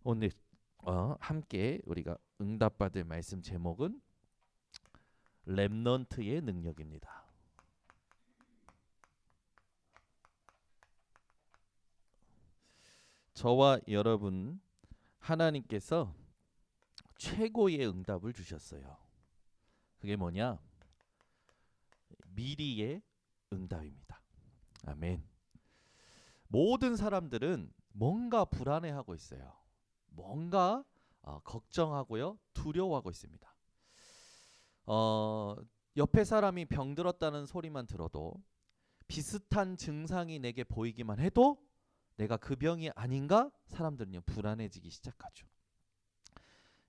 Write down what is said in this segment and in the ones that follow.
오늘 함께 우리가 응답받을 말씀 제목은 렘넌트의 능력입니다. 저와 여러분 하나님께서 최고의 응답을 주셨어요. 그게 뭐냐? 미리의 응답입니다. 아멘. 모든 사람들은 뭔가 불안해하고 있어요. 뭔가 걱정하고요, 두려워하고 있습니다. 옆에 사람이 병들었다는 소리만 들어도 비슷한 증상이 내게 보이기만 해도 내가 그 병이 아닌가? 사람들은요 불안해지기 시작하죠.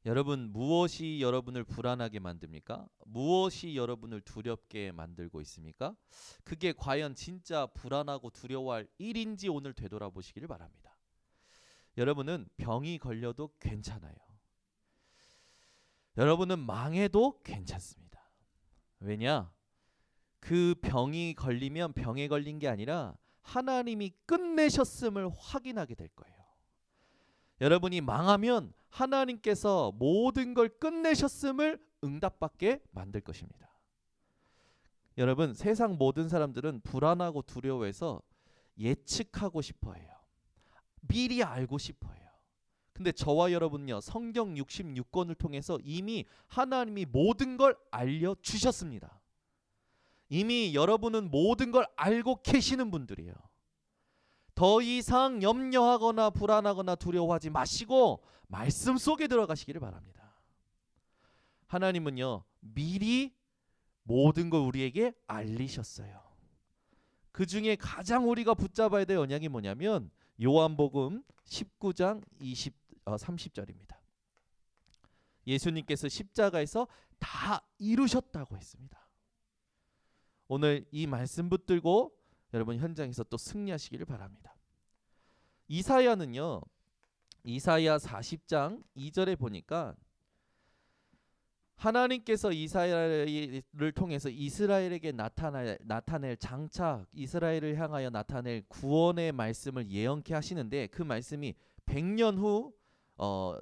여러분, 무엇이 여러분을 불안하게 만듭니까? 무엇이 여러분을 두렵게 만들고 있습니까? 그게 과연 진짜 불안하고 두려워할 일인지 오늘 되돌아보시기를 바랍니다. 여러분은 병이 걸려도 괜찮아요. 여러분은 망해도 괜찮습니다. 왜냐? 그 병이 걸리면 병에 걸린 게 아니라 하나님이 끝내셨음을 확인하게 될 거예요. 여러분이 망하면 하나님께서 모든 걸 끝내셨음을 응답받게 만들 것입니다. 여러분, 세상 모든 사람들은 불안하고 두려워해서 예측하고 싶어 해요. 미리 알고 싶어 해요. 근데 저와 여러분요, 성경 66권을 통해서 이미 하나님이 모든 걸 알려주셨습니다. 이미 여러분은 모든 걸 알고 계시는 분들이에요. 더 이상 염려하거나 불안하거나 두려워하지 마시고 말씀 속에 들어가시기를 바랍니다. 하나님은요, 미리 모든 걸 우리에게 알리셨어요. 그 중에 가장 우리가 붙잡아야 될 언약이 뭐냐면 요한복음 19장 30절입니다. 예수님께서 십자가에서 다 이루셨다고 했습니다. 오늘 이 말씀 붙들고 여러분 현장에서 또 승리하시기를 바랍니다. 이사야는요, 이사야 40장 2절에 보니까 하나님께서 이사야를 통해서 이스라엘에게 나타낼 장차 이스라엘을 향하여 나타낼 구원의 말씀을 예언케 하시는데 그 말씀이 100년 후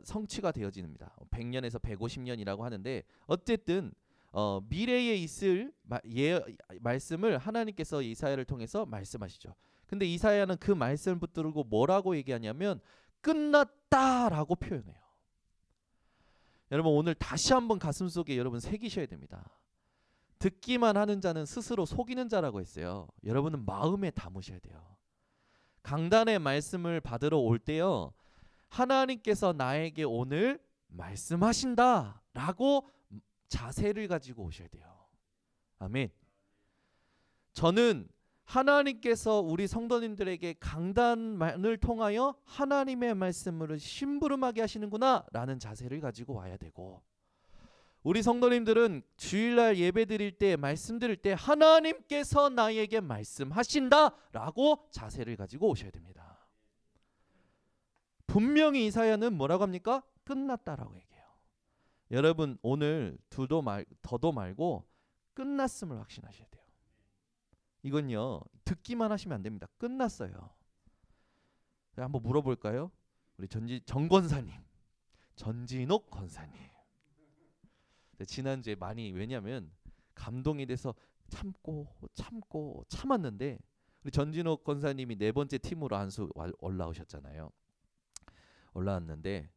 성취가 되어집니다. 100년에서 150년이라고 하는데 어쨌든 미래에 있을 말씀을 하나님께서 이사야를 통해서 말씀하시죠. 근데 이사야는 그 말씀을 붙들고 뭐라고 얘기하냐면 끝났다라고 표현해요. 여러분, 오늘 다시 한번 가슴속에 여러분 새기셔야 됩니다. 듣기만 하는 자는 스스로 속이는 자라고 했어요. 여러분은 마음에 담으셔야 돼요. 강단의 말씀을 받으러 올 때요, 하나님께서 나에게 오늘 말씀하신다라고 자세를 가지고 오셔야 돼요. 아멘. 저는 하나님께서 우리 성도님들에게 강단을 통하여 하나님의 말씀을 심부름하게 하시는구나 라는 자세를 가지고 와야 되고, 우리 성도님들은 주일날 예배 드릴 때 말씀 드릴 때 하나님께서 나에게 말씀하신다 라고 자세를 가지고 오셔야 됩니다. 분명히 이사야는 뭐라고 합니까? 끝났다라고 얘기해요. 여러분, 오늘 더도 말고 끝났음을 확신하셔야 돼요. 이건요, 듣기만 하시면 안 됩니다. 끝났어요. 한번 물어볼까요? 우리 정권사님, 전진옥 권사님. 지난주에 많이, 왜냐면 감동이 돼서 참고 참았는데 우리 전진옥 권사님이 네 번째 팀으로 한 수 올라오셨잖아요. 올라왔는데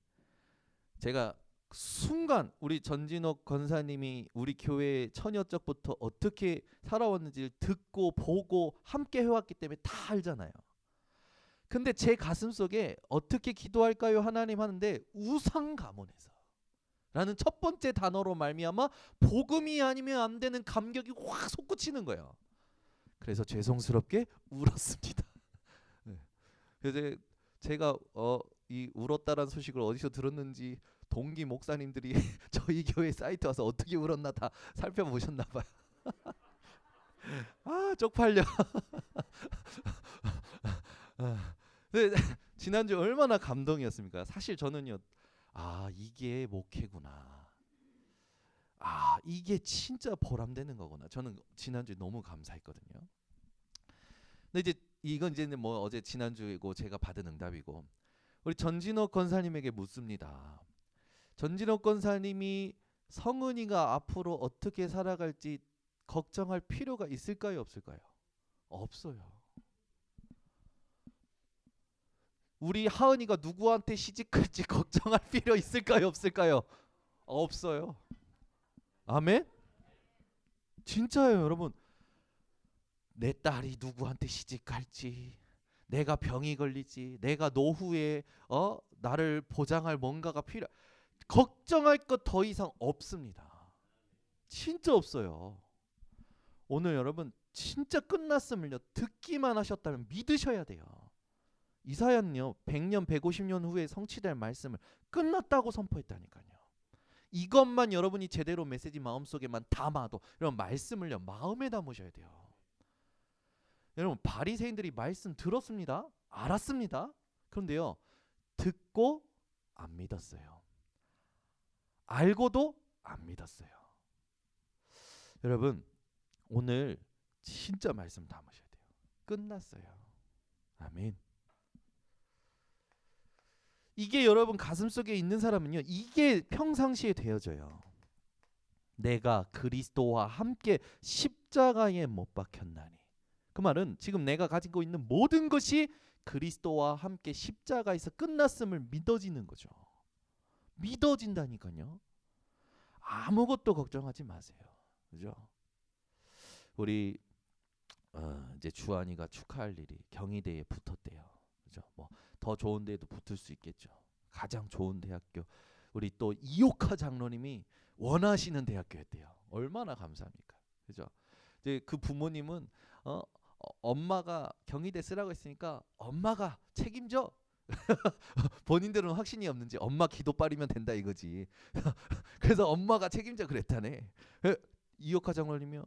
제가 순간 우리 전진옥 권사님이 우리 교회 처녀적부터 어떻게 살아왔는지를 듣고 보고 함께 해왔기 때문에 다 알잖아요. 근데 제 가슴속에 어떻게 기도할까요 하나님 하는데 우상가문에서 라는 첫 번째 단어로 말미암아 복음이 아니면 안 되는 감격이 확 솟구치는 거예요. 그래서 죄송스럽게 울었습니다. 그래서 제가 이 울었다라는 소식을 어디서 들었는지 동기 목사님들이 저희 교회 사이트 와서 어떻게 울었나 다 살펴보셨나 봐요. 아, 쪽팔려. 근데 지난주 얼마나 감동이었습니까? 사실 저는요, 이게 목회구나, 이게 진짜 보람되는 거구나, 저는 지난주에 너무 감사했거든요. 근데 이제 이건 이제 뭐 어제 지난주이고 제가 받은 응답이고, 우리 전진욱 권사님에게 묻습니다. 전진욱 권사님이 성은이가 앞으로 어떻게 살아갈지 걱정할 필요가 있을까요, 없을까요? 없어요. 우리 하은이가 누구한테 시집갈지 걱정할 필요 있을까요, 없을까요? 없어요. 아멘? 진짜예요, 여러분. 내 딸이 누구한테 시집갈지, 내가 병이 걸리지, 내가 노후에 나를 보장할 뭔가가 필요, 걱정할 것 더 이상 없습니다. 진짜 없어요. 오늘 여러분 진짜 끝났음을요 듣기만 하셨다면 믿으셔야 돼요. 이사야는요 100년 150년 후에 성취될 말씀을 끝났다고 선포했다니까요. 이것만 여러분이 제대로 메시지 마음속에만 담아도 여러분 말씀을요 마음에 담으셔야 돼요. 여러분 바리새인들이 말씀 들었습니다. 알았습니다. 그런데요 듣고 안 믿었어요. 알고도 안 믿었어요. 여러분 오늘 진짜 말씀 담으셔야 돼요. 끝났어요. 아멘. 이게 여러분 가슴속에 있는 사람은요 이게 평상시에 되어져요. 내가 그리스도와 함께 십자가에 못 박혔나니. 그 말은 지금 내가 가지고 있는 모든 것이 그리스도와 함께 십자가에서 끝났음을 믿어지는 거죠. 믿어진다니까요. 아무것도 걱정하지 마세요. 그죠? 우리 이제 주한이가 축하할 일이 경희대에 붙었대요. 그죠? 뭐 더 좋은 데도 붙을 수 있겠죠. 가장 좋은 대학교. 우리 또 이옥하 장로님이 원하시는 대학교였대요. 얼마나 감사합니까? 그죠? 이제 그 부모님은 엄마가 경희대 쓰라고 했으니까 엄마가 책임져. 본인들은 확신이 없는지 엄마 기도빨이면 된다 이거지. 그래서 엄마가 책임져 그랬다네. 이옥하 장로님이요.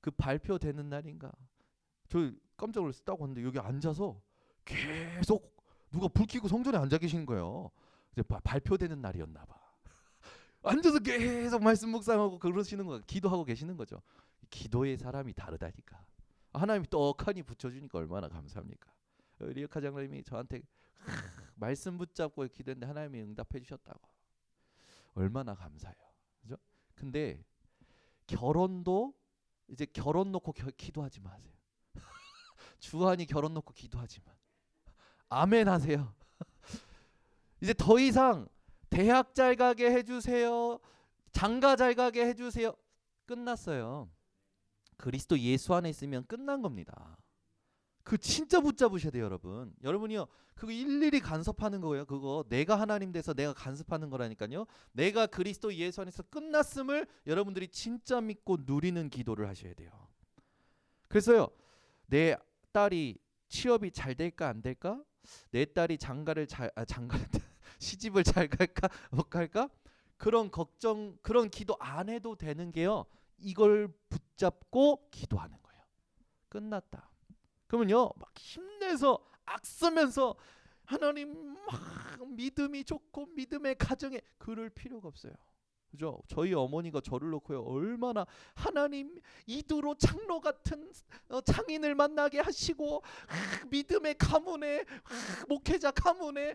그 발표되는 날인가 저 깜짝 놀랐어요. 딱 왔는데 여기 앉아서 계속 누가 불 켜고 성전에 앉아 계신 거예요. 이제 발표되는 날이었나 봐. 앉아서 계속 말씀 묵상하고 그러시는 거, 기도하고 계시는 거죠. 기도의 사람이 다르다니까. 하나님이 떡하니 붙여주니까 얼마나 감사합니까. 리어카 장로님이 저한테 말씀 붙잡고 기도했는데 하나님이 응답해 주셨다고. 얼마나 감사해요. 그죠? 근데 결혼도 이제 결혼 놓고 기도하지 마세요. 주한이 결혼 놓고 기도하지만 아멘 하세요. 이제 더 이상 대학 잘 가게 해주세요. 장가 잘 가게 해주세요. 끝났어요. 그리스도 예수 안에 있으면 끝난 겁니다. 그 진짜 붙잡으셔야 돼요, 여러분. 여러분이요, 그거 일일이 간섭하는 거예요. 그거 내가 하나님 돼서 내가 간섭하는 거라니까요. 내가 그리스도 예수 안에서 끝났음을 여러분들이 진짜 믿고 누리는 기도를 하셔야 돼요. 그래서요, 내 딸이 취업이 잘 될까 안 될까? 내 딸이 장가를 시집을 잘 갈까 못 갈까? 그런 걱정, 그런 기도 안 해도 되는 게요. 이걸 붙잡고 기도하는 거예요. 끝났다. 그러면요, 막 힘내서 악쓰면서 하나님 막 믿음이 좋고 믿음의 가정에 그럴 필요가 없어요. 그죠? 저희 어머니가 저를 놓고요 얼마나 하나님 이두로 장로 같은 장인을 만나게 하시고 믿음의 가문에 목회자 가문에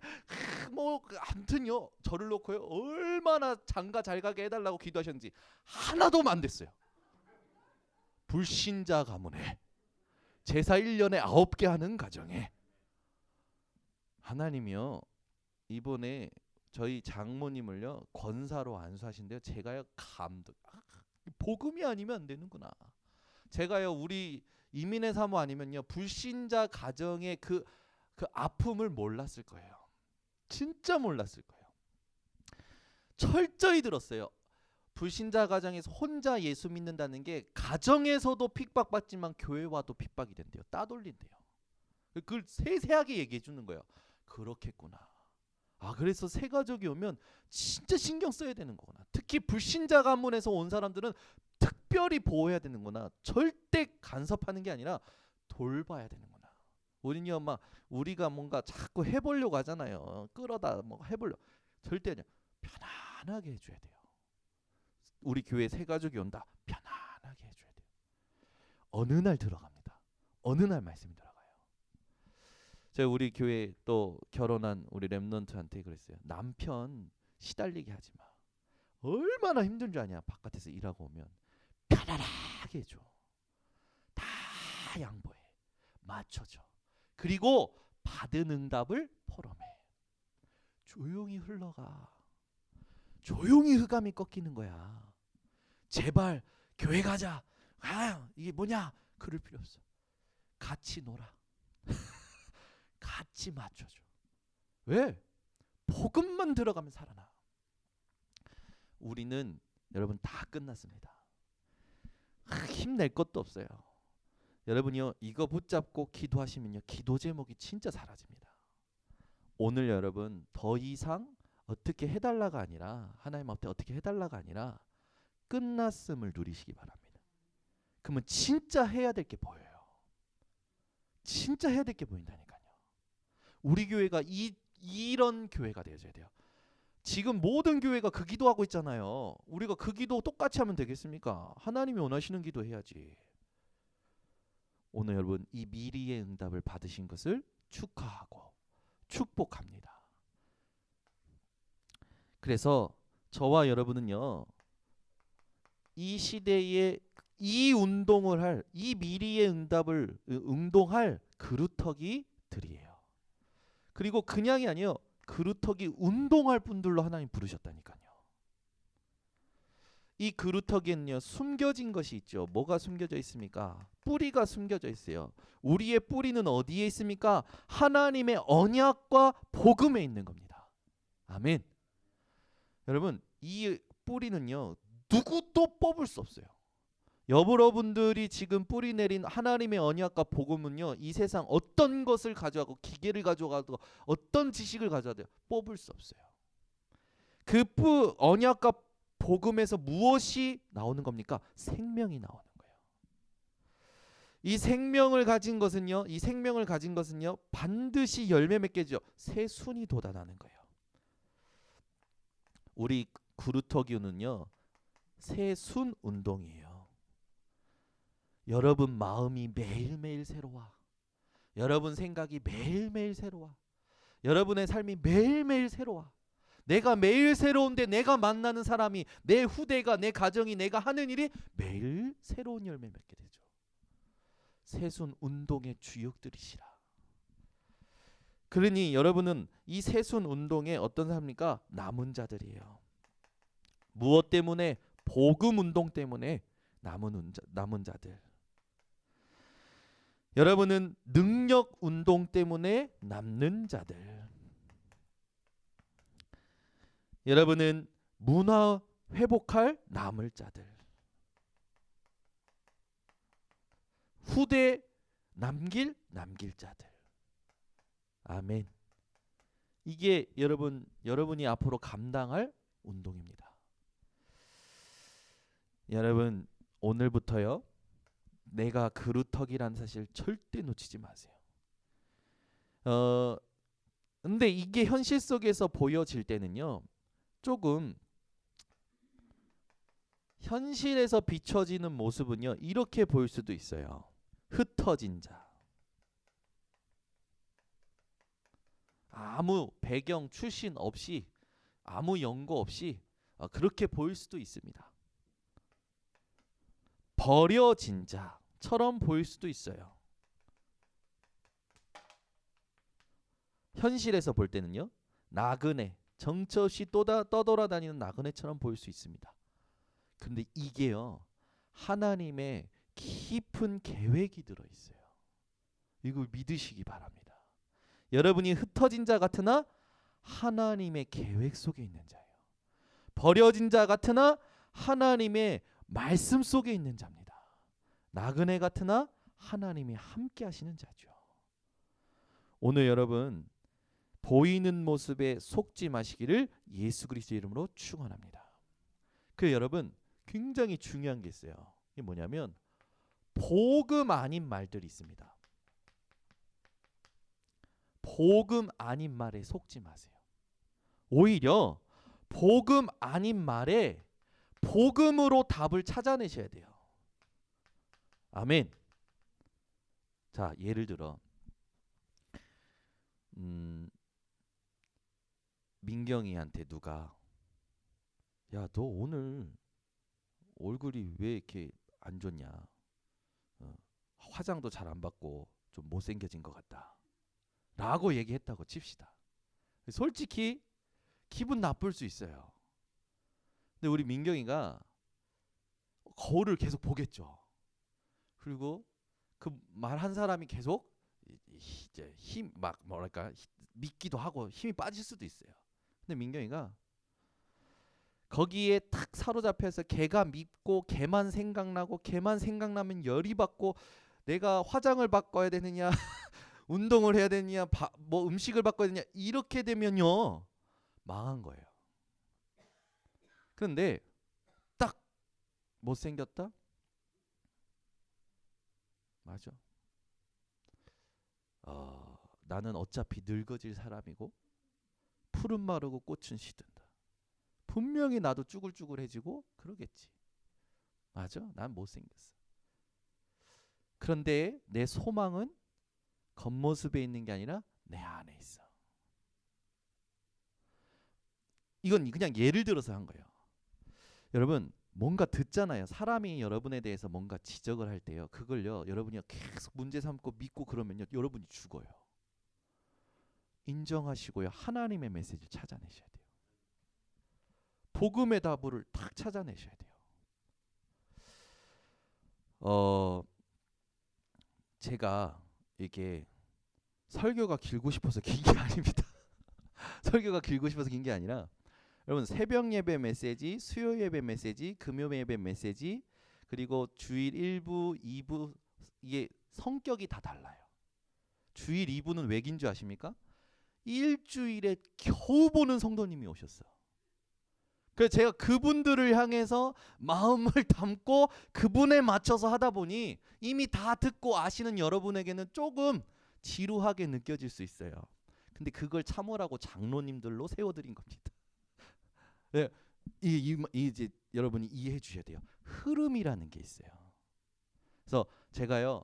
뭐 아무튼요 저를 놓고요 얼마나 장가 잘 가게 해달라고 기도하셨는지 하나도 안 됐어요. 불신자 가문에 제사 1년에 9개 하는 가정에 하나님이요 이번에 저희 장모님을요 권사로 안수하신대요. 제가요 감동. 복음이 아니면 안 되는구나. 제가요 우리 이민의 사모 아니면요 불신자 가정의 그 아픔을 몰랐을 거예요. 진짜 몰랐을 거예요. 철저히 들었어요. 불신자 가정에서 혼자 예수 믿는다는 게 가정에서도 핍박받지만 교회와도 핍박이 된대요. 따돌린대요. 그걸 세세하게 얘기해 주는 거예요. 그렇겠구나. 그래서 새 가족이 오면 진짜 신경 써야 되는 거구나. 특히 불신자 가문에서 온 사람들은 특별히 보호해야 되는구나. 절대 간섭하는 게 아니라 돌봐야 되는구나. 우리는요 막 우리가 뭔가 자꾸 해보려고 하잖아요. 끌어다 뭐 해보려고. 절대 아니야. 편안하게 해줘야 돼요. 우리 교회 새 가족이 온다. 편안하게 해줘야 돼요. 어느 날 들어갑니다. 어느 날 말씀이 들어가요. 제가 우리 교회 또 결혼한 우리 렘넌트한테 그랬어요. 남편 시달리게 하지 마. 얼마나 힘든 줄 아냐. 바깥에서 일하고 오면 편안하게 해줘. 다 양보해. 맞춰줘. 그리고 받은 응답을 포럼해. 조용히 흘러가. 조용히 흑암이 꺾이는 거야. 제발 교회 가자. 아, 이게 뭐냐? 그럴 필요 없어. 같이 놀아. 같이 맞춰줘. 왜? 복음만 들어가면 살아나. 우리는 여러분 다 끝났습니다. 힘낼 것도 없어요. 여러분이요, 이거 붙잡고 기도하시면요, 기도 제목이 진짜 사라집니다. 오늘 여러분 더 이상 어떻게 해달라가 아니라, 하나님 앞에 어떻게 해달라가 아니라 끝났음을 누리시기 바랍니다. 그러면 진짜 해야 될 게 보여요. 진짜 해야 될 게 보인다니까요. 우리 교회가 이런 교회가 되어져야 돼요. 지금 모든 교회가 그 기도하고 있잖아요. 우리가 그 기도 똑같이 하면 되겠습니까? 하나님이 원하시는 기도 해야지. 오늘 여러분 이 미리의 응답을 받으신 것을 축하하고 축복합니다. 그래서 저와 여러분은요, 이 시대에 이 운동을 할, 이 미리의 응답을 응동할 그루터기들이에요. 그리고 그냥이 아니에요. 그루터기 운동할 분들로 하나님 부르셨다니까요. 이 그루터기는요, 숨겨진 것이 있죠. 뭐가 숨겨져 있습니까? 뿌리가 숨겨져 있어요. 우리의 뿌리는 어디에 있습니까? 하나님의 언약과 복음에 있는 겁니다. 아멘. 여러분, 이 뿌리는요, 누구도 뽑을 수 없어요. 여러분들이 지금 뿌리 내린 하나님의 언약과 복음은요, 이 세상 어떤 것을 가져가고 기계를 가져가도 어떤 지식을 가져가도 뽑을 수 없어요. 그 언약과 복음에서 무엇이 나오는 겁니까? 생명이 나오는 거예요. 이 생명을 가진 것은요, 반드시 열매 맺게죠. 새 순이 돋아나는 거예요. 우리 그루터기는요, 새 순 운동이에요. 여러분 마음이 매일매일 새로워. 여러분 생각이 매일매일 새로워. 여러분의 삶이 매일매일 새로워. 내가 매일 새로운데 내가 만나는 사람이, 내 후대가, 내 가정이, 내가 하는 일이 매일 새로운 열매 맺게 되죠. 새순 운동의 주역들이시라. 그러니 여러분은 이 새순 운동의 어떤 사람입니까? 남은 자들이에요. 무엇 때문에? 복음 운동 때문에 남은 자들. 여러분은 능력 운동 때문에 남는 자들. 여러분은 문화 회복할 남을 자들. 후대 남길 자들. 아멘. 이게 여러분이 앞으로 감당할 운동입니다. 여러분, 오늘부터요, 내가 그루터기라는 사실 절대 놓치지 마세요. 근데 이게 현실 속에서 보여질 때는요, 조금 현실에서 비춰지는 모습은요, 이렇게 보일 수도 있어요. 흩어진 자. 아무 배경 출신 없이, 아무 연고 없이 그렇게 보일 수도 있습니다. 버려진 자처럼 보일 수도 있어요. 현실에서 볼 때는요, 나그네, 정처 없이 떠돌아다니는 나그네처럼 보일 수 있습니다. 근데 이게요, 하나님의 깊은 계획이 들어있어요. 이걸 믿으시기 바랍니다. 여러분이 흩어진 자 같으나 하나님의 계획 속에 있는 자예요. 버려진 자 같으나 하나님의 말씀 속에 있는 자입니다. 나그네 같으나 하나님이 함께 하시는 자죠. 오늘 여러분, 보이는 모습에 속지 마시기를 예수 그리스도의 이름으로 축원합니다. 그 여러분, 굉장히 중요한 게 있어요. 이게 뭐냐면 복음 아닌 말들이 있습니다. 복음 아닌 말에 속지 마세요. 오히려 복음 아닌 말에 복음으로 답을 찾아내셔야 돼요. 아멘. 자, 예를 들어 민경이한테 누가 야, 너 오늘 얼굴이 왜 이렇게 안 좋냐? 어, 화장도 잘 안 받고 좀 못생겨진 것 같다. 라고 얘기했다고 칩시다. 솔직히 기분 나쁠 수 있어요. 근데 우리 민경이가 거울을 계속 보겠죠. 그리고 그 말한 사람이 계속 이제 힘 막 뭐랄까 믿기도 하고 힘이 빠질 수도 있어요. 근데 민경이가 거기에 탁 사로잡혀서 걔가 믿고 걔만 생각나고 걔만 생각나면 열이 받고 내가 화장을 바꿔야 되느냐 운동을 해야 되느냐 뭐 음식을 바꿔야 되느냐 이렇게 되면요 망한 거예요. 그런데 딱 못생겼다? 맞아. 나는 어차피 늙어질 사람이고 푸른 마르고 꽃은 시든다. 분명히 나도 쭈글쭈글해지고 그러겠지. 맞아. 난 못생겼어. 그런데 내 소망은 겉모습에 있는 게 아니라 내 안에 있어. 이건 그냥 예를 들어서 한 거예요. 여러분 뭔가 듣잖아요. 사람이 여러분에 대해서 뭔가 지적을 할 때요. 그걸요. 여러분이 계속 문제 삼고 믿고 그러면요. 여러분이 죽어요. 인정하시고요. 하나님의 메시지를 찾아내셔야 돼요. 복음의 답을 딱 찾아내셔야 돼요. 제가 이게 설교가 길고 싶어서 긴 게 아닙니다. 설교가 길고 싶어서 긴 게 아니라 여러분 새벽 예배 메시지, 수요 예배 메시지, 금요 예배 메시지 그리고 주일 1부, 2부 이게 성격이 다 달라요. 주일 2부는 왜긴 줄 아십니까? 일주일에 겨우 보는 성도님이 오셨어요. 그래서 제가 그분들을 향해서 마음을 담고 그분에 맞춰서 하다 보니 이미 다 듣고 아시는 여러분에게는 조금 지루하게 느껴질 수 있어요. 근데 그걸 참으라고 장로님들로 세워드린 겁니다. 네, 이제 여러분이 이해해 주셔야 돼요. 흐름이라는 게 있어요. 그래서 제가요,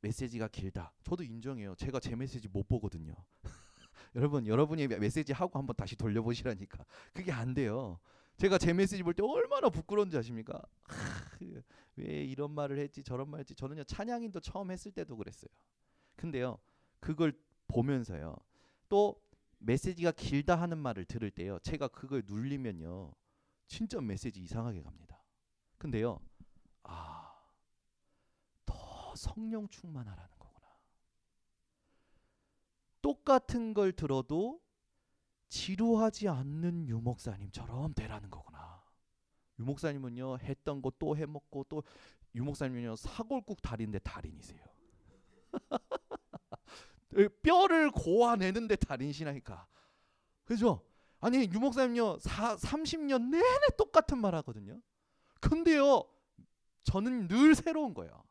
메시지가 길다. 저도 인정해요. 제가 제 메시지 못 보거든요. 여러분이 메시지 하고 한번 다시 돌려보시라니까. 그게 안 돼요. 제가 제 메시지 볼 때 얼마나 부끄러운지 아십니까? 왜 이런 말을 했지 저런 말 했지. 저는요 찬양인도 처음 했을 때도 그랬어요. 근데요 그걸 보면서요 또 메시지가 길다 하는 말을 들을 때요 제가 그걸 눌리면요 진짜 메시지 이상하게 갑니다. 근데요 더 성령 충만하라는 거구나. 똑같은 걸 들어도 지루하지 않는 유목사님처럼 되라는 거구나. 유목사님은요 했던 거 또 해먹고 또 유목사님은요 사골국 달인데 달인이세요. 뼈를 고아내는데 달인이시라니까. 그죠? 아니 유목사님요 30년 내내 똑같은 말 하거든요. 근데요 저는 늘 새로운 거예요.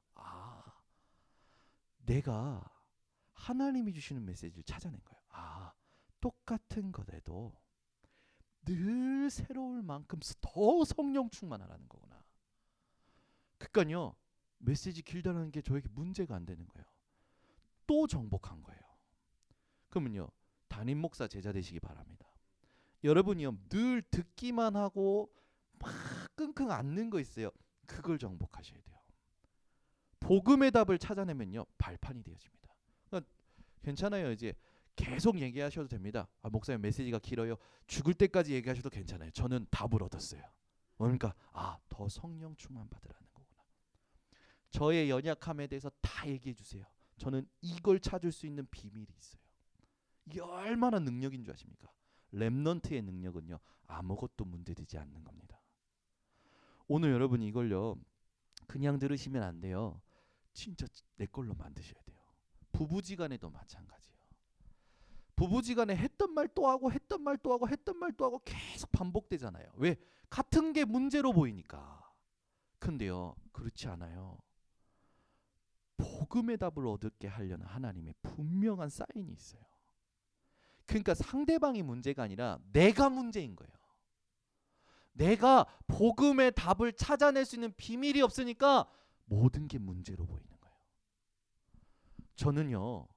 내가 하나님이 주시는 메시지를 찾아낸 거예요. 똑같은 것에도 늘 새로울 만큼 더 성령 충만하라는 거구나. 그러니까요 메시지 길다라는 게 저에게 문제가 안 되는 거예요. 또 정복한 거예요. 그러면요 담임 목사 제자 되시기 바랍니다. 여러분이요 늘 듣기만 하고 막 끙끙 앓는 거 있어요. 그걸 정복하셔야 돼요. 복음의 답을 찾아내면요 발판이 되어집니다. 그러니까 괜찮아요. 이제 계속 얘기하셔도 됩니다. 목사님 메시지가 길어요. 죽을 때까지 얘기하셔도 괜찮아요. 저는 답을 얻었어요. 그러니까 더 성령 충만 받으라는 거구나. 저의 연약함에 대해서 다 얘기해 주세요. 저는 이걸 찾을 수 있는 비밀이 있어요. 이게 얼마나 능력인 줄 아십니까? 렘넌트의 능력은요 아무것도 문제되지 않는 겁니다. 오늘 여러분이 이걸요 그냥 들으시면 안 돼요. 진짜 내 걸로 만드셔야 돼요. 부부지간에도 마찬가지예요. 부부지간에 했던 말 또 하고 했던 말 또 하고 했던 말 또 하고 계속 반복되잖아요. 왜? 같은 게 문제로 보이니까. 근데요 그렇지 않아요. 복음의 답을 얻게 하려는 하나님의 분명한 사인이 있어요. 그러니까 상대방이 문제가 아니라 내가 문제인 거예요. 내가 복음의 답을 찾아낼 수 있는 비밀이 없으니까 모든 게 문제로 보이는 거예요. 저는요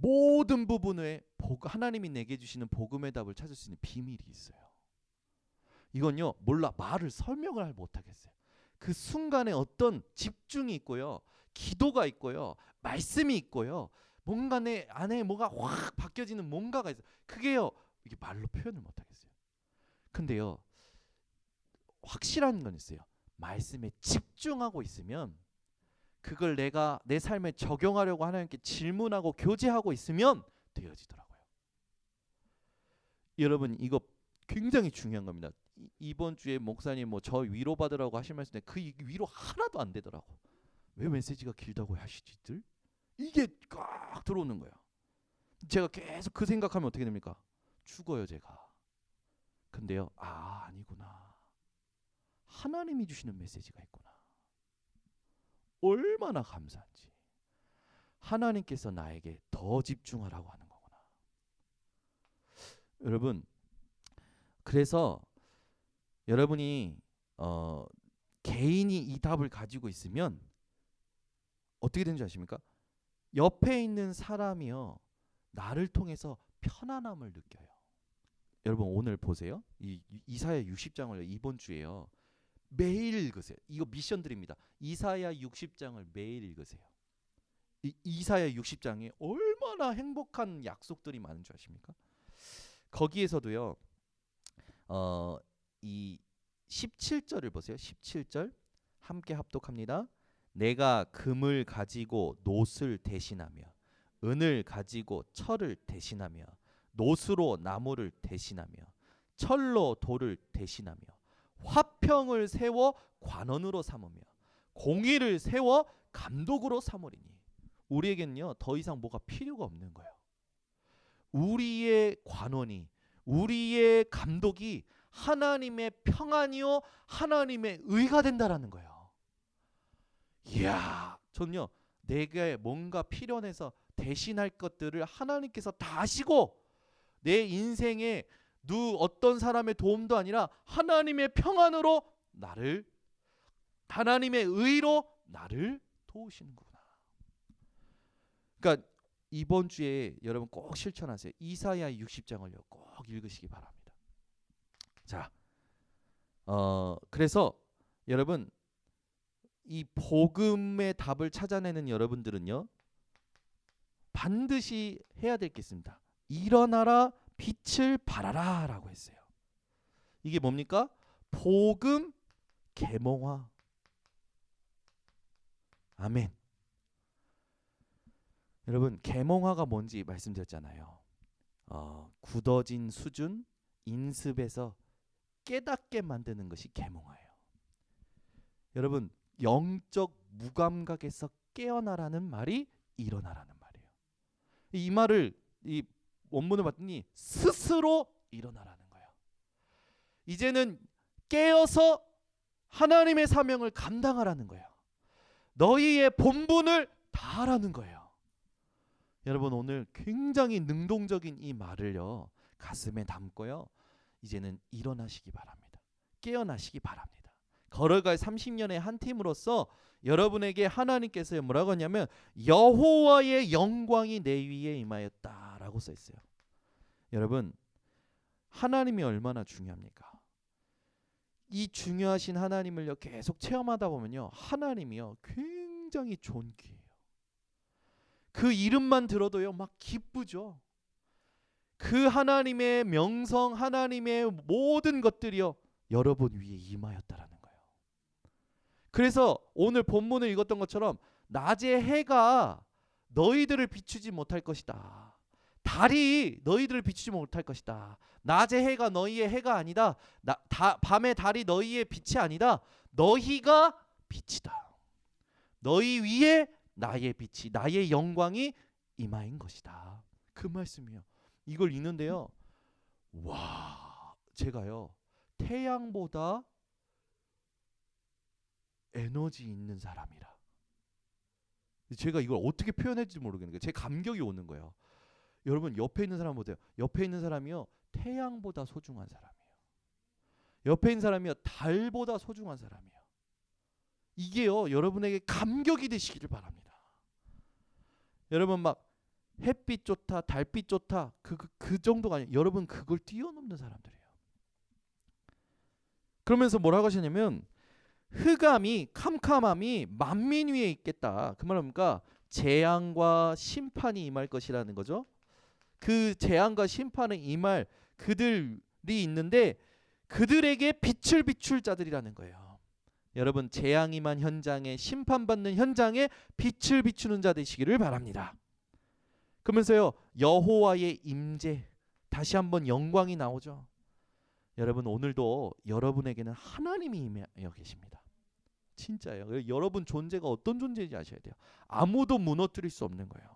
모든 부분에 하나님이 내게 주시는 복음의 답을 찾을 수 있는 비밀이 있어요. 이건요, 몰라, 말을 설명을 못하겠어요. 그 순간에 어떤 집중이 있고요, 기도가 있고요, 말씀이 있고요, 뭔가 내 안에 뭐가 확 바뀌어지는 뭔가가 있어요. 그게요, 이게 말로 표현을 못하겠어요. 근데요, 확실한 건 있어요. 말씀에 집중하고 있으면, 그걸 내가 내 삶에 적용하려고 하나님께 질문하고 교제하고 있으면 되어지더라고요. 여러분, 이거 굉장히 중요한 겁니다. 이번 주에 목사님 뭐 저 위로 받으라고 하실 말씀인데 그 위로 하나도 안 되더라고. 왜 메시지가 길다고 하시지들? 이게 꽉 들어오는 거야. 제가 계속 그 생각하면 어떻게 됩니까? 죽어요, 제가. 근데요, 아니구나. 하나님이 주시는 메시지가 있구나. 얼마나 감사한지. 하나님께서 나에게 더 집중하라고 하는 거구나. 여러분, 그래서 여러분이 개인이 이 답을 가지고 있으면 어떻게 되는지 아십니까? 옆에 있는 사람이요, 나를 통해서 편안함을 느껴요. 여러분, 오늘 보세요. 이사야 60장을 이번 주에요, 매일 읽으세요. 이거 미션 드립니다. 이사야 60장을 매일 읽으세요. 이사야 60장에 얼마나 행복한 약속들이 많은 줄 아십니까? 거기에서도요, 이 17절을 보세요. 17절 함께 합독합니다. 내가 금을 가지고 놋을 대신하며 은을 가지고 철을 대신하며 놋으로 나무를 대신하며 철로 돌을 대신하며 화평을 세워 관원으로 삼으며 공의를 세워 감독으로 삼으리니. 우리에겐요, 더 이상 뭐가 필요가 없는 거예요. 우리의 관원이, 우리의 감독이 하나님의 평안이요, 하나님의 의가 된다라는 거예요. 이야, 전요, 내게 뭔가 필요해서 대신할 것들을 하나님께서 다 하시고, 내 인생에 어떤 사람의 도움도 아니라 하나님의 평안으로 나를, 하나님의 의로 나를 도우시는 거구나. 그러니까 이번 주에 여러분 꼭 실천하세요. 이사야 60장을요, 꼭 읽으시기 바랍니다. 자, 그래서 여러분, 이 복음의 답을 찾아내는 여러분들은요, 반드시 해야 될 게 있습니다. 일어나라, 빛을 발하라 라고 했어요. 이게 뭡니까? 복음 계몽화. 아멘. 여러분, 계몽화가 뭔지 말씀드렸잖아요. 굳어진 수준, 인습에서 깨닫게 만드는 것이 계몽화예요. 여러분, 영적 무감각에서 깨어나라는 말이 일어나라는 말이에요. 이 말을 이 원문을 봤더니 스스로 일어나라는 거예요. 이제는 깨어서 하나님의 사명을 감당하라는 거예요. 너희의 본분을 다하라는 거예요. 여러분, 오늘 굉장히 능동적인 이 말을요, 가슴에 담고요, 이제는 일어나시기 바랍니다. 깨어나시기 바랍니다. 걸어갈 30년의 한 팀으로서 여러분에게 하나님께서 뭐라고 하냐면 여호와의 영광이 내 위에 임하였다라고 써 있어요. 여러분, 하나님이 얼마나 중요합니까? 이 중요하신 하나님을요, 계속 체험하다 보면요, 하나님이요, 굉장히 존귀해요. 그 이름만 들어도요, 막 기쁘죠. 그 하나님의 명성, 하나님의 모든 것들이요, 여러분 위에 임하였다라는 거예요. 그래서 오늘 본문을 읽었던 것처럼 낮의 해가 너희들을 비추지 못할 것이다. 달이 너희들을 비추지 못할 것이다. 낮의 해가 너희의 해가 아니다. 밤의 달이 너희의 빛이 아니다. 너희가 빛이다. 너희 위에 나의 빛이, 나의 영광이 임하인 것이다. 그 말씀이에요. 이걸 읽는데요, 와, 제가요, 태양보다 에너지 있는 사람이라. 제가 이걸 어떻게 표현할지 모르겠는 거예요. 제 감격이 오는 거예요. 여러분, 옆에 있는 사람 보세요. 옆에 있는 사람이요, 태양보다 소중한 사람이에요. 옆에 있는 사람이요, 달보다 소중한 사람이에요. 이게요, 여러분에게 감격이 되시기를 바랍니다. 여러분, 막 햇빛 좋다, 달빛 좋다, 그 정도가 아니에요. 여러분 그걸 뛰어넘는 사람들이에요. 그러면서 뭐라고 하시냐면 흑암이 캄캄함이 만민 위에 있겠다. 그 말은 뭡니까? 재앙과 심판이 임할 것이라는 거죠. 그 재앙과 심판에 임할 그들이 있는데 그들에게 빛을 비출 자들이라는 거예요. 여러분 재앙 임한 현장에 심판받는 현장에 빛을 비추는 자 되시기를 바랍니다. 그러면서요 여호와의 임재 다시 한번 영광이 나오죠. 여러분 오늘도 여러분에게는 하나님이 임하여 계십니다. 진짜예요. 여러분 존재가 어떤 존재인지 아셔야 돼요. 아무도 무너뜨릴 수 없는 거예요.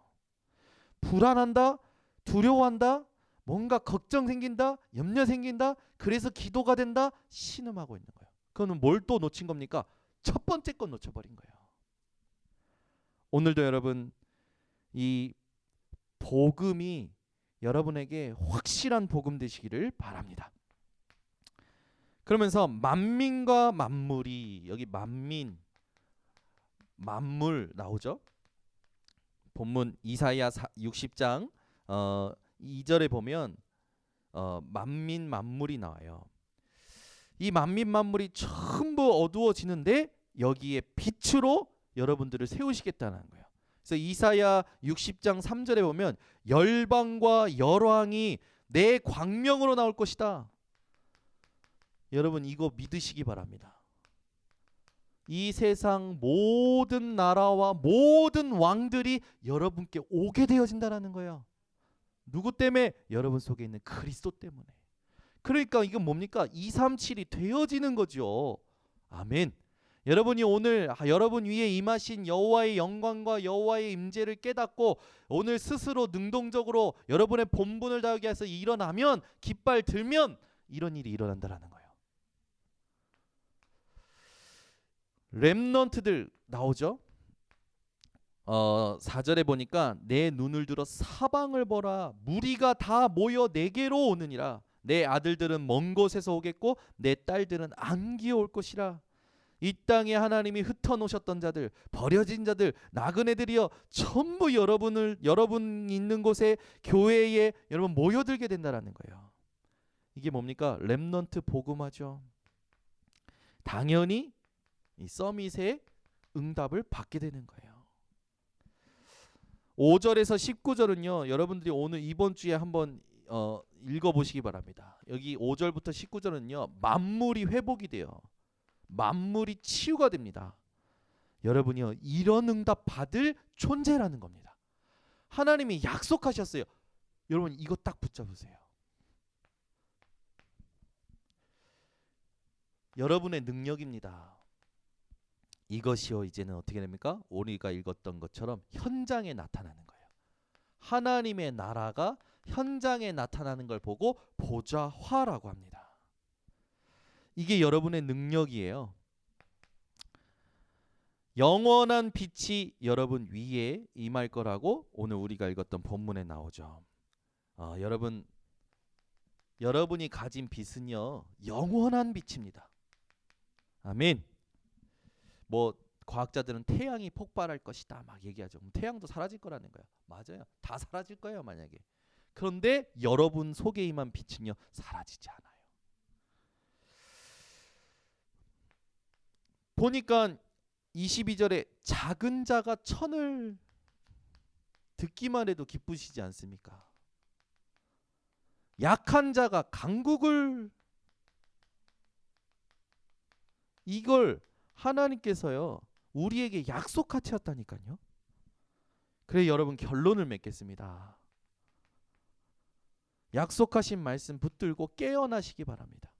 불안한다, 두려워한다, 뭔가 걱정 생긴다, 염려 생긴다, 그래서 기도가 된다, 신음하고 있는 거예요. 그거는 뭘 또 놓친 겁니까? 첫 번째 건 놓쳐버린 거예요. 오늘도 여러분 이 복음이 여러분에게 확실한 복음 되시기를 바랍니다. 그러면서 만민과 만물이 여기 만민 만물 나오죠. 본문 이사야 60장 2절에 보면 만민 만물이 나와요. 이 만민 만물이 전부 어두워지는데 여기에 빛으로 여러분들을 세우시겠다는 거예요. 그래서 이사야 60장 3절에 보면 열방과 열왕이 내 광명으로 나올 것이다. 여러분 이거 믿으시기 바랍니다. 이 세상 모든 나라와 모든 왕들이 여러분께 오게 되어진다는 거예요. 누구 때문에? 여러분 속에 있는 그리스도 때문에. 그러니까 이건 뭡니까? 237이 되어지는 거죠. 아멘. 여러분이 오늘 여러분 위에 임하신 여호와의 영광과 여호와의 임재를 깨닫고 오늘 스스로 능동적으로 여러분의 본분을 다하게 해서 일어나면 깃발 들면 이런 일이 일어난다는 거예요. 렘넌트들 나오죠. 4절에 보니까 내 눈을 들어 사방을 보라. 무리가 다 모여 내게로 오느니라. 내 아들들은 먼 곳에서 오겠고 내 딸들은 안기에 올 것이라. 이 땅에 하나님이 흩어놓으셨던 자들, 버려진 자들, 나그네들이여 전부 여러분 있는 곳에 교회에 여러분 모여들게 된다라는 거예요. 이게 뭡니까? 렘넌트 복음화죠. 당연히 이 서밋의 응답을 받게 되는 거예요. 5절에서 19절은요. 여러분들이 오늘 이번 주에 한번 읽어보시기 바랍니다. 여기 5절부터 19절은요. 만물이 회복이 돼요. 만물이 치유가 됩니다. 여러분이요. 이런 응답 받을 존재라는 겁니다. 하나님이 약속하셨어요. 여러분 이거 딱 붙잡으세요. 여러분의 능력입니다. 이것이요 이제는 어떻게 됩니까? 우리가 읽었던 것처럼 현장에 나타나는 거예요. 하나님의 나라가 현장에 나타나는 걸 보고 보좌화라고 합니다. 이게 여러분의 능력이에요. 영원한 빛이 여러분 위에 임할 거라고 오늘 우리가 읽었던 본문에 나오죠. 여러분이 가진 빛은요 영원한 빛입니다. 아멘. 뭐 과학자들은 태양이 폭발할 것이다 막 얘기하죠. 그럼 태양도 사라질 거라는 거예요. 맞아요. 다 사라질 거예요 만약에. 그런데 여러분 속에 임한 빛은요 사라지지 않아요. 보니까 22절에 작은 자가 천을 듣기만 해도 기쁘시지 않습니까? 약한 자가 강국을 이걸 하나님께서요 우리에게 약속하셨다니까요. 그래 여러분 결론을 맺겠습니다. 약속하신 말씀 붙들고 깨어나시기 바랍니다.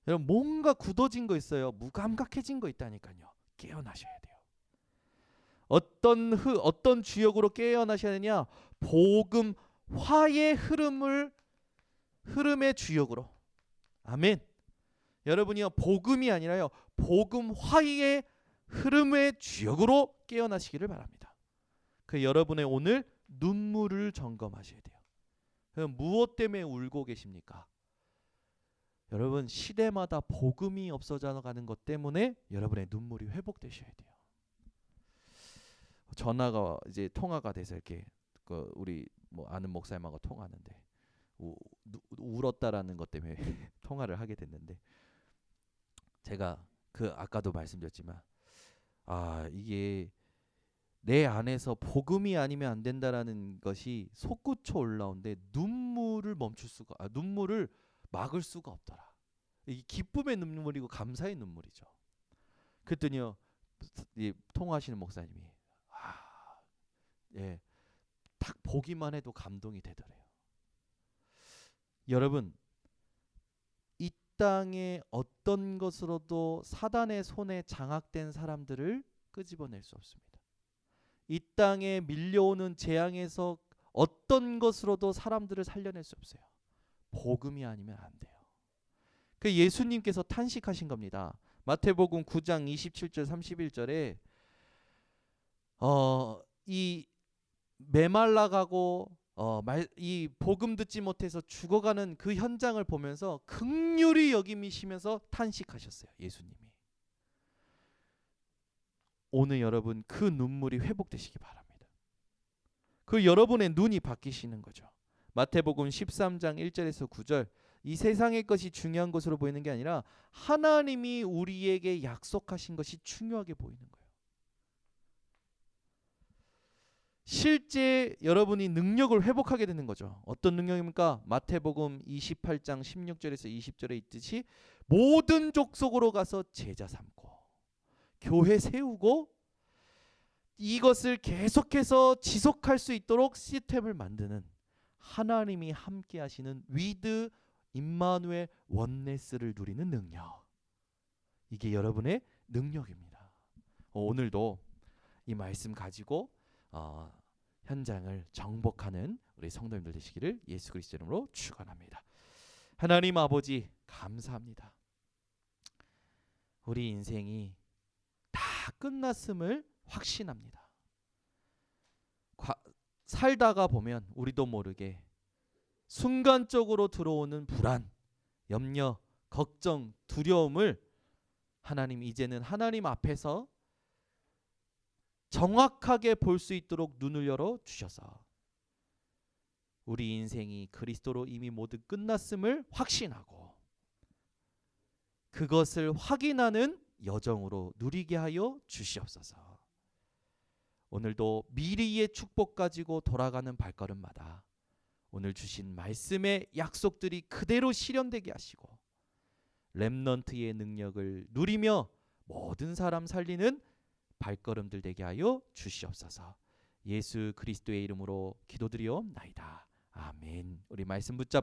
여러분 뭔가 굳어진 거 있어요. 무감각해진 거 있다니까요. 깨어나셔야 돼요. 어떤 주역으로 깨어나셔야 되냐? 복음 화의 흐름의 주역으로. 아멘. 여러분이요 복음이 아니라요 복음 화의 흐름의 주역으로 깨어나시기를 바랍니다. 그 여러분의 오늘 눈물을 점검하셔야 돼요. 그럼 무엇 때문에 울고 계십니까? 여러분 시대마다 복음이 없어져가는 것 때문에 여러분의 눈물이 회복되셔야 돼요. 전화가 이제 통화가 돼서 이렇게 우리 뭐 아는 목사님하고 통하는데 울었다라는 것 때문에 통화를 하게 됐는데, 제가 아까도 말씀드렸지만 이게 내 안에서 복음이 아니면 안 된다라는 것이 솟구쳐 올라오는데 눈물을 막을 수가 없더라. 이게 기쁨의 눈물이고 감사의 눈물이죠. 그랬더니요, 이 통화하시는 목사님이 딱 보기만 해도 감동이 되더래요. 여러분, 이 땅에 어떤 것으로도 사단의 손에 장악된 사람들을 끄집어낼 수 없습니다. 이 땅에 밀려오는 재앙에서 어떤 것으로도 사람들을 살려낼 수 없어요. 복음이 아니면 안 돼요. 그 예수님께서 탄식하신 겁니다. 마태복음 9장 27절 31절에 이 메말라가고 이 복음 듣지 못해서 죽어가는 그 현장을 보면서 긍휼히 여기시면서 탄식하셨어요. 예수님이. 오늘 여러분 그 눈물이 회복되시기 바랍니다. 그 여러분의 눈이 바뀌시는 거죠. 마태복음 13장 1절에서 9절, 이 세상의 것이 중요한 것으로 보이는 게 아니라 하나님이 우리에게 약속하신 것이 중요하게 보이는 거예요. 실제 여러분이 능력을 회복하게 되는 거죠. 어떤 능력입니까? 마태복음 28장 16절에서 20절에 있듯이 모든 족속으로 가서 제자 삼고 교회 세우고 이것을 계속해서 지속할 수 있도록 시스템을 만드는 하나님이 함께 하시는 위드 임마누엘 원네스를 누리는 능력. 이게 여러분의 능력입니다. 오늘도 이 말씀 가지고 현장을 정복하는 우리 성도님들 되시기를 예수 그리스도 이름으로 축원합니다. 하나님 아버지 감사합니다. 우리 인생이 다 끝났음을 확신합니다. 살다가 보면 우리도 모르게 순간적으로 들어오는 불안, 염려, 걱정, 두려움을 하나님 이제는 하나님 앞에서 정확하게 볼 수 있도록 눈을 열어 주셔서 우리 인생이 그리스도로 이미 모두 끝났음을 확신하고 그것을 확인하는 여정으로 누리게 하여 주시옵소서. 오늘도 미리의 축복 가지고 돌아가는 발걸음마다 오늘 주신 말씀의 약속들이 그대로 실현되게 하시고 렘넌트의 능력을 누리며 모든 사람 살리는 발걸음들 되게 하여 주시옵소서. 예수 그리스도의 이름으로 기도드리옵나이다. 아멘. 우리 말씀 붙잡고